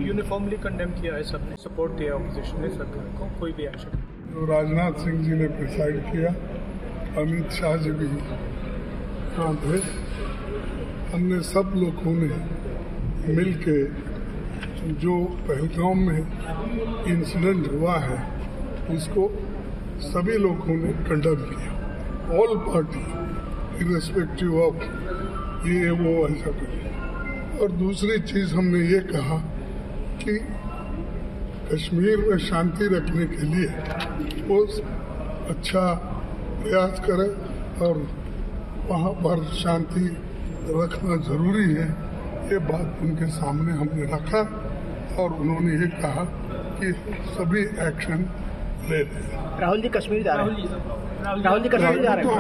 Uniformly condemn किया है, सबने सपोर्ट दिया ऑपोजिशन ने सरकार को, कोई भी एक्शन। जो राजनाथ सिंह जी ने प्रिसाइड किया, अमित शाह जी भी यहाँ थे, हमने सब लोगों ने मिलके जो पहलगाम में इंसिडेंट हुआ है उसको सभी लोगों ने कंडेम किया। ऑल पार्टी इर्रेस्पेक्टिव ऑफ ये वो ऐसा कुछ। और दूसरी चीज हमने ये कहा कि कश्मीर में शांति रखने के लिए वो अच्छा प्रयास करे और वहाँ पर शांति रखना जरूरी है। ये बात उनके सामने हमने रखा और उन्होंने ये कहा कि सभी एक्शन ले लें। राहुल जी कश्मीर जा रहे हैं। राहुल जी कश्मीर जा रहे हैं।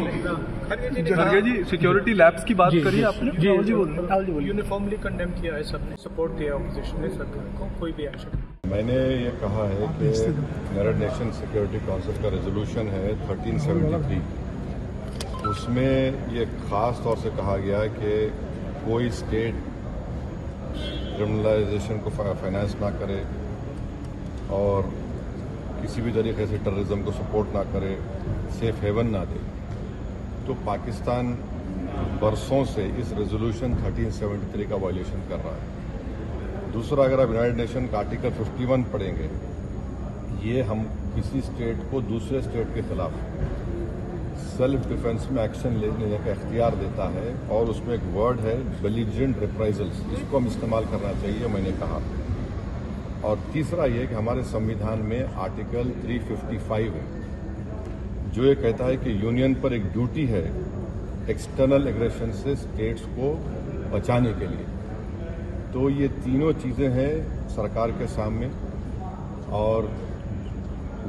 खड़गे जी सिक्योरिटी लैब्स की बात करी आपने? राहुल जी बोल यूनिफॉर्मली कंडेम किया है, सबने सपोर्ट दिया ऑपोजिशन ने सरकार को, कोई भी एक्शन। मैंने ये कहा है कि यूनाइटेड नेशन सिक्योरिटी काउंसिल का रेजोल्यूशन है 1373, उसमें ये खास तौर से कहा गया है कि कोई स्टेट क्रिमिनलाइजेशन को फाइनेंस ना करे और किसी भी तरीके से टेररिज्म को सपोर्ट ना करे, सेफ हेवन ना दे। तो पाकिस्तान बरसों से इस रेजोल्यूशन 1373 का वायलेशन कर रहा है। दूसरा, अगर आप यूनाइटेड नेशन का आर्टिकल 51 पढ़ेंगे, ये हम किसी स्टेट को दूसरे स्टेट के खिलाफ सेल्फ डिफेंस में एक्शन लेने का इख्तियार देता है और उसमें एक वर्ड है बेलिजेंट रिप्राइजल्स, इसको हम इस्तेमाल करना चाहिए, मैंने कहा। और तीसरा ये कि हमारे संविधान में आर्टिकल 355 है जो ये कहता है कि यूनियन पर एक ड्यूटी है एक्सटर्नल एग्रेशन से स्टेट्स को बचाने के लिए। तो ये तीनों चीज़ें हैं सरकार के सामने और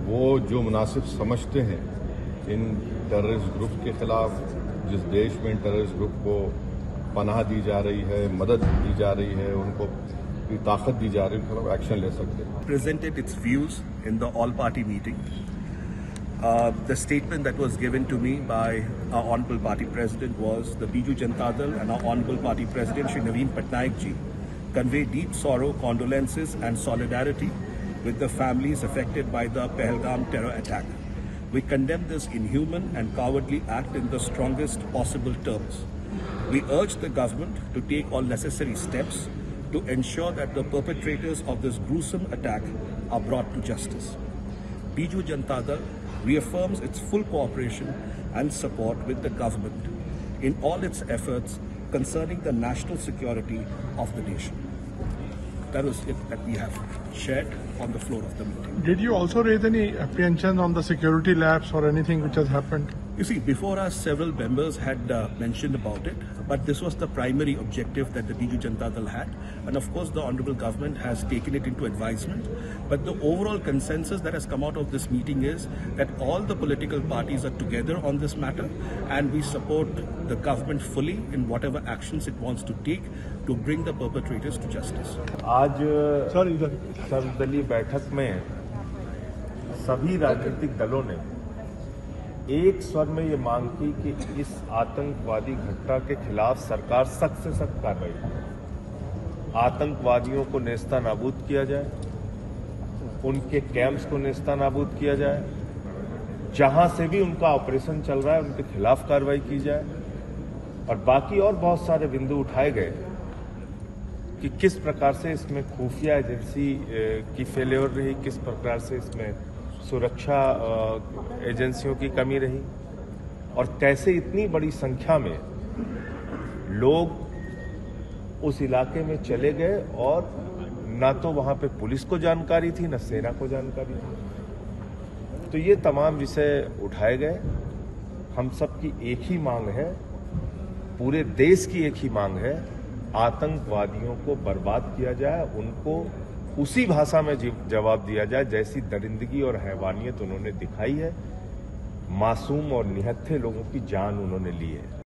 वो जो मुनासिब समझते हैं इन टेररिस्ट ग्रुप के खिलाफ, जिस देश में इन टेररिस्ट ग्रुप को पनाह दी जा रही है, मदद दी जा रही है, उनको ताकत दी जा रही है, उनको एक्शन ले सकते हैं। Presented its views in the all-party meeting. The statement that was given to me by our Honorable Party President was the Biju Janata Dal and our Honorable Party President Shri Naveen Patnaik ji convey deep sorrow, condolences and solidarity with the families affected by the Pahalgam terror attack. We condemn this inhuman and cowardly act in the strongest possible terms. We urge the government to take all necessary steps to ensure that the perpetrators of this gruesome attack are brought to justice. Biju Janata Dal reaffirms its full cooperation and support with the government in all its efforts concerning the national security of the nation. That was it that we have shared on the floor of the meeting. Did you also raise any apprehension on the security lapse or anything which has happened? You see, before us, several members had mentioned about it, but this was the primary objective that the Biju Janata Dal had. And of course, the Honorable Government has taken it into advisement. But the overall consensus that has come out of this meeting is that all the political parties are together on this matter, and we support the government fully in whatever actions it wants to take to bring the perpetrators to justice. आज सर्वदलीय बैठक में सभी राजनीतिक दलों ने एक स्वर में ये मांग की कि इस आतंकवादी घटना के खिलाफ सरकार सख्त से सख्त कार्रवाई करे। आतंकवादियों को नेस्तानाबूद किया जाए, उनके कैंप्स को नेस्तानाबूद किया जाए, जहां से भी उनका ऑपरेशन चल रहा है उनके खिलाफ कार्रवाई की जाए। और बाकी और बहुत सारे बिंदु उठाए गए कि किस प्रकार से इसमें खुफिया एजेंसी की फेल्योर रही, किस प्रकार से इसमें सुरक्षा एजेंसियों की कमी रही और कैसे इतनी बड़ी संख्या में लोग उस इलाके में चले गए और ना तो वहां पे पुलिस को जानकारी थी, ना सेना को जानकारी थी। तो ये तमाम विषय उठाए गए। हम सबकी एक ही मांग है, पूरे देश की एक ही मांग है, आतंकवादियों को बर्बाद किया जाए, उनको उसी भाषा में जवाब दिया जाए जैसी दरिंदगी और हैवानियत उन्होंने दिखाई है। मासूम और निहत्थे लोगों की जान उन्होंने ली है।